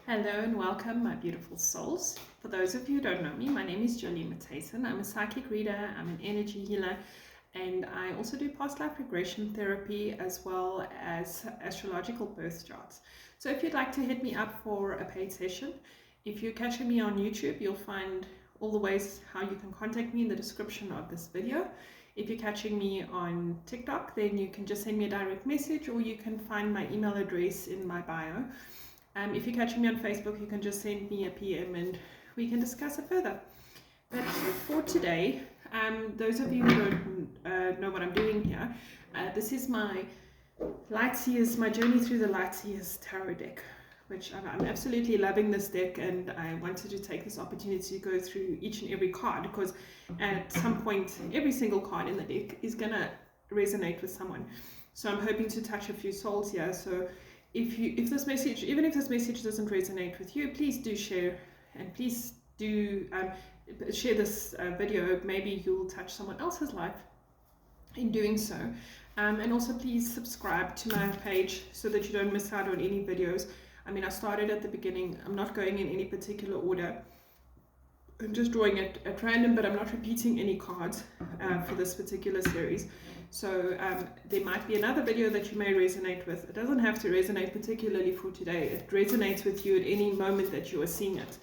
Hello and welcome, my beautiful souls. For those of you who don't know me, my name is Jolie Matheson. I'm a psychic reader, I'm an energy healer, and I also do past life regression therapy as well as astrological birth charts. So if you'd like to hit me up for a paid session, if you're catching me on YouTube, you'll find all the ways how you can contact me in the description of this video. If you're catching me on TikTok, then you can just send me a direct message, or you can find my email address in my bio. If you're catching me on Facebook, you can just send me a PM and we can discuss it further. But for today, those of you who don't know what I'm doing here, this is my Light Seers, my journey through the Light Seers Tarot Deck, which I'm absolutely loving this deck, and I wanted to take this opportunity to go through each and every card, because at some point, every single card in the deck is going to resonate with someone. So I'm hoping to touch a few souls here. So if this message, even if this message doesn't resonate with you, please do share, and please do share this video. Maybe you'll touch someone else's life in doing so. And also please subscribe to my page so that you don't miss out on any videos. I mean, I started at the beginning. I'm not going in any particular order. I'm just drawing it at random, but I'm not repeating any cards for this particular series. So there might be another video that you may resonate with. It doesn't have to resonate particularly for today. It resonates with you at any moment that you are seeing it.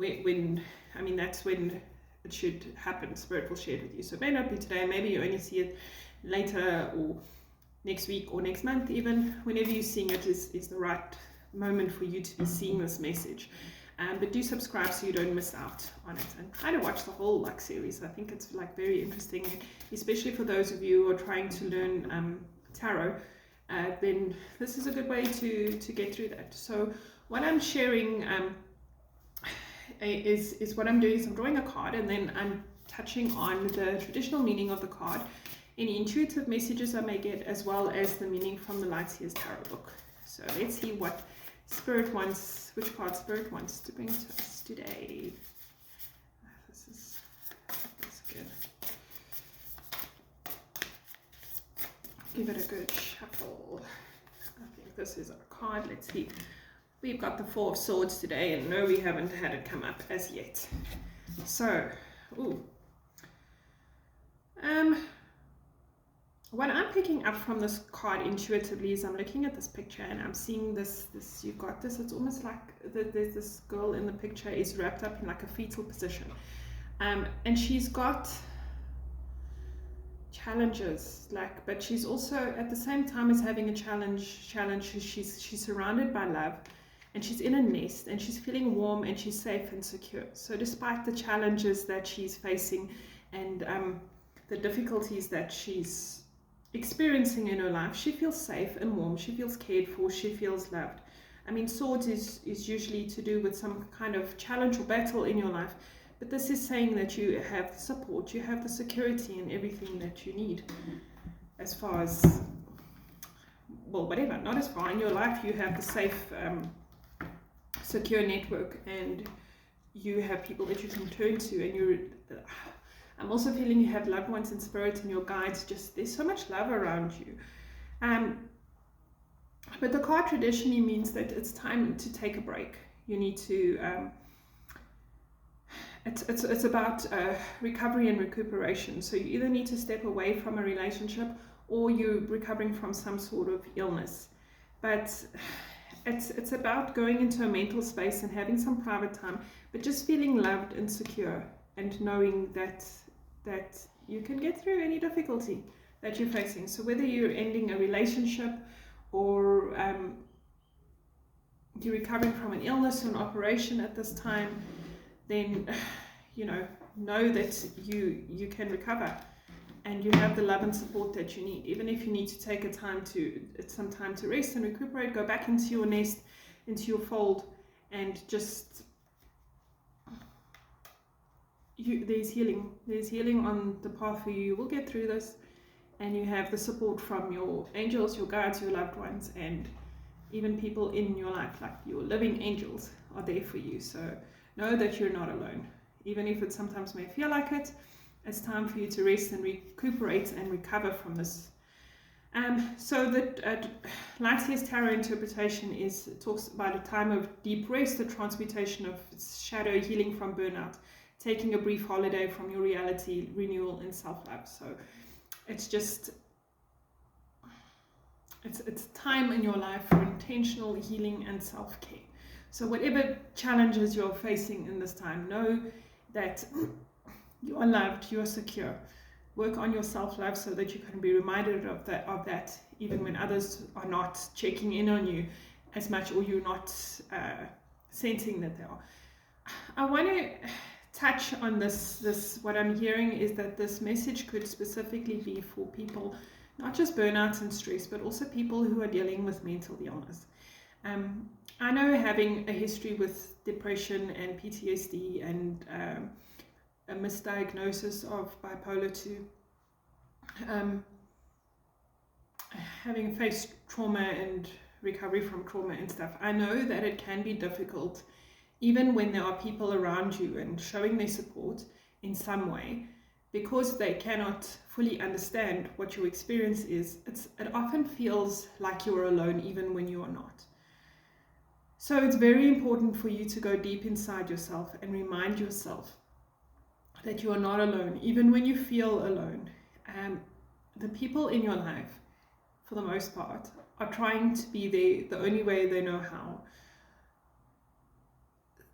I mean, that's when it should happen. Spirit will share it with you. So it may not be today. Maybe you only see it later, or next week, or next month even. Whenever you're seeing it is the right moment for you to be seeing this message. But do subscribe so you don't miss out on it, and try to watch the whole series. I think it's very interesting, especially for those of you who are trying to learn tarot. Then this is a good way to get through that. So what I'm sharing is what I'm doing is I'm drawing a card, and then I'm touching on the traditional meaning of the card, any intuitive messages I may get, as well as the meaning from the Light Seers Tarot book. So let's see what Spirit wants, which card Spirit wants to bring to us today. This is good. Give it a good shuffle. I think this is our card. Let's see. We've got the Four of Swords today, and no, we haven't had it come up as yet. So, what I'm picking up from this card intuitively is I'm looking at this picture, and I'm seeing this you've got this, it's almost like there's this girl in the picture is wrapped up in like a fetal position, and she's got challenges, but she's also at the same time as having a challenge, she's surrounded by love, and she's in a nest, and she's feeling warm, and she's safe and secure. So despite the challenges that she's facing, and the difficulties that she's experiencing in her life, she feels safe and warm, she feels cared for, she feels loved. I mean, swords is usually to do with some kind of challenge or battle in your life, but this is saying that you have the support, you have the security and everything that you need, as far as, well, whatever, not as far in your life, you have the safe, secure network, and you have people that you can turn to, and I'm also feeling you have loved ones in spirit and your guides. Just there's so much love around you. But the card traditionally means that it's time to take a break. You need to. It's about recovery and recuperation. So you either need to step away from a relationship, or you're recovering from some sort of illness. But it's about going into a mental space and having some private time, but just feeling loved and secure, and knowing that you can get through any difficulty that you're facing. So whether you're ending a relationship, or you're recovering from an illness or an operation at this time, then know that you can recover, and you have the love and support that you need. Even if you need to take some time to rest and recuperate, go back into your nest, into your fold, and just there's healing on the path for you. You will get through this, and you have the support from your angels, your guides, your loved ones, and even people in your life, like your living angels, are there for you. So know that you're not alone, even if it sometimes may feel like it. It's time for you to rest and recuperate and recover from this So the Light Seers Tarot interpretation talks about a time of deep rest, the transmutation of shadow, healing from burnout, taking a brief holiday from your reality, renewal, and self-love. So it's just, it's time in your life for intentional healing and self-care. So whatever challenges you're facing in this time, know that you are loved, you are secure. Work on your self-love so that you can be reminded of that even when others are not checking in on you as much, or you're not sensing that they are. I want to touch on this. What I'm hearing is that this message could specifically be for people, not just burnout and stress, but also people who are dealing with mental illness. I know, having a history with depression and PTSD and a misdiagnosis of bipolar 2, having faced trauma and recovery from trauma and stuff, I know that it can be difficult, even when there are people around you and showing their support in some way, because they cannot fully understand what your experience is. It often feels like you're alone, even when you are not. So it's very important for you to go deep inside yourself and remind yourself that you are not alone, even when you feel alone. The people in your life, for the most part, are trying to be there the only way they know how.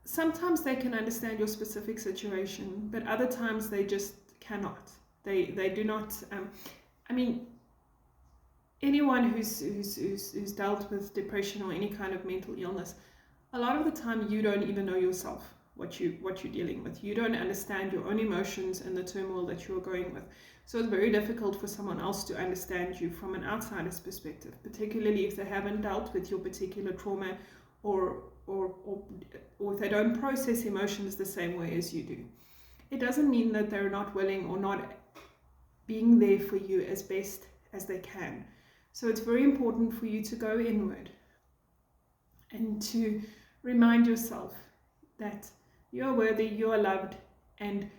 Sometimes they can understand your specific situation, but other times they just cannot. They do not. I mean, anyone who's dealt with depression or any kind of mental illness, a lot of the time you don't even know yourself what you're dealing with. You don't understand your own emotions and the turmoil that you're going with. So it's very difficult for someone else to understand you from an outsider's perspective, particularly if they haven't dealt with your particular trauma, or if they don't process emotions the same way as you do. It doesn't mean that they're not willing or not being there for you as best as they can. So it's very important for you to go inward and to remind yourself that you are worthy, you are loved, and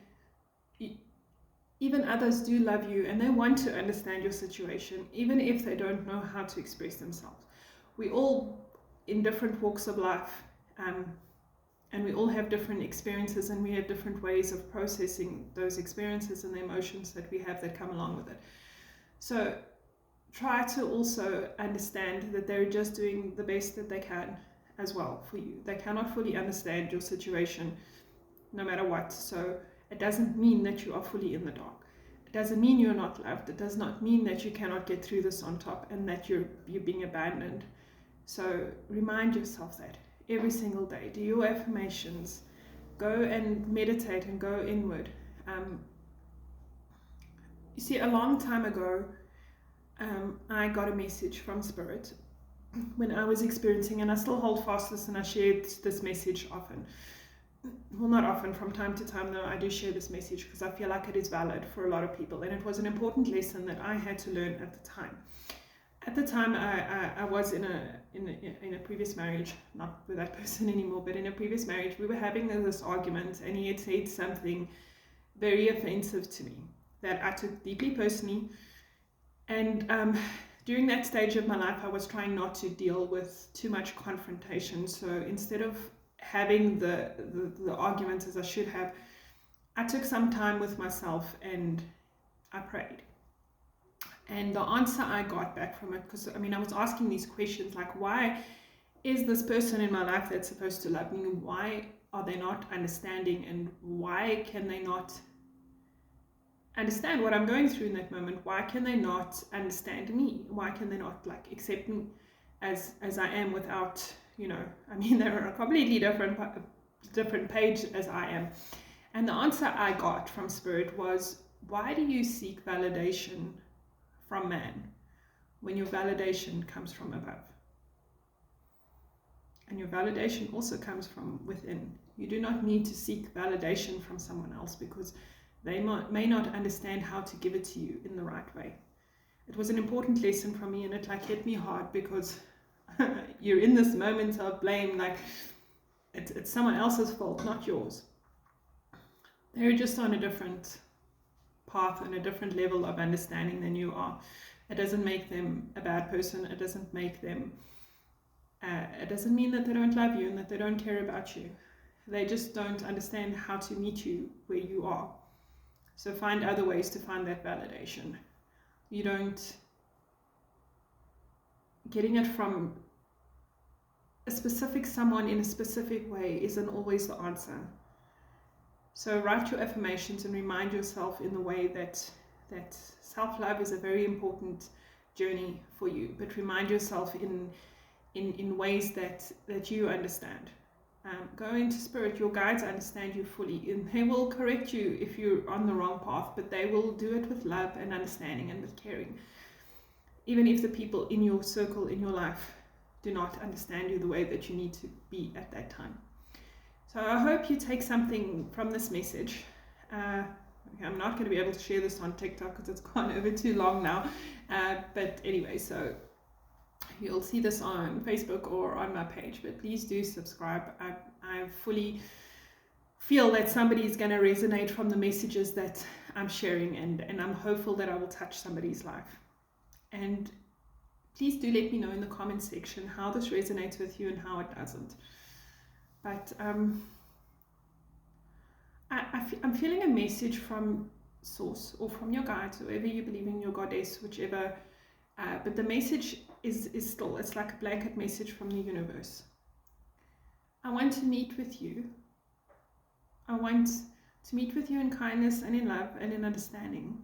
even others do love you, and they want to understand your situation, even if they don't know how to express themselves. We all in different walks of life, and we all have different experiences, and we have different ways of processing those experiences and the emotions that we have that come along with it. So try to also understand that they're just doing the best that they can as well for you. They cannot fully understand your situation no matter what. So it doesn't mean that you are fully in the dark. It doesn't mean you're not loved. It does not mean that you cannot get through this on top and that you're being abandoned. So remind yourself that every single day. Do your affirmations. Go and meditate and go inward. You see, a long time ago, I got a message from Spirit when I was experiencing, and I still hold fast this, and I shared this message often. Well, not often, from time to time though, I do share this message because I feel like it is valid for a lot of people, and it was an important lesson that I had to learn at the time. At the time, I was in a previous marriage, not with that person anymore, but in a previous marriage. We were having this argument, and he had said something very offensive to me that I took deeply personally. And during that stage of my life, I was trying not to deal with too much confrontation. So instead of having the arguments as I should have, I took some time with myself and I prayed. And the answer I got back from it, because I mean, I was asking these questions like, why is this person in my life that's supposed to love me, why are they not understanding, and why can they not understand what I'm going through in that moment? Why can they not understand me? Why can they not accept me as I am without, I mean, they're a completely different page as I am. And the answer I got from Spirit was, why do you seek validation from man when your validation comes from above? And your validation also comes from within. You do not need to seek validation from someone else, because they may not understand how to give it to you in the right way. It was an important lesson for me, and it hit me hard, because you're in this moment of blame, it's someone else's fault, not yours. They're just on a different path and a different level of understanding than you are. It doesn't make them a bad person. It doesn't make them, it doesn't mean that they don't love you and that they don't care about you. They just don't understand how to meet you where you are. So find other ways to find that validation. You don't, getting it from a specific someone in a specific way isn't always the answer. So write your affirmations and remind yourself in the way that self-love is a very important journey for you, but remind yourself in ways that you understand. Go into spirit. Your guides understand you fully, and they will correct you if you're on the wrong path, but they will do it with love and understanding and with caring. Even if the people in your circle, in your life, do not understand you the way that you need to be at that time. So I hope you take something from this message. I'm not going to be able to share this on TikTok because it's gone over too long now. But anyway, so you'll see this on Facebook or on my page, but please do subscribe. I fully feel that somebody is going to resonate from the messages that I'm sharing, and I'm hopeful that I will touch somebody's life. And please do let me know in the comment section how this resonates with you and how it doesn't. But I'm feeling a message from Source or from your guides, whoever you believe in, your goddess, whichever. But the message is still, it's like a blanket message from the universe. I want to meet with you. I want to meet with you in kindness and in love and in understanding.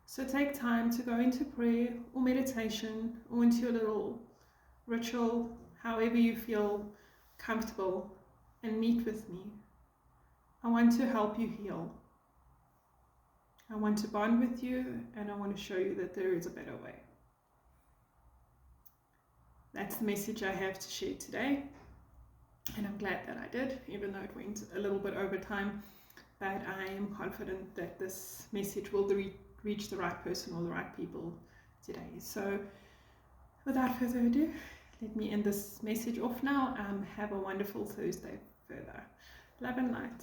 So take time to go into prayer or meditation or into your little ritual, however you feel comfortable, and meet with me. I want to help you heal. I want to bond with you, and I want to show you that there is a better way. That's the message I have to share today, and I'm glad that I did, even though it went a little bit over time. But I am confident that this message will reach the right person or the right people today. So without further ado, let me end this message off now. Have a wonderful Thursday further. Love and light.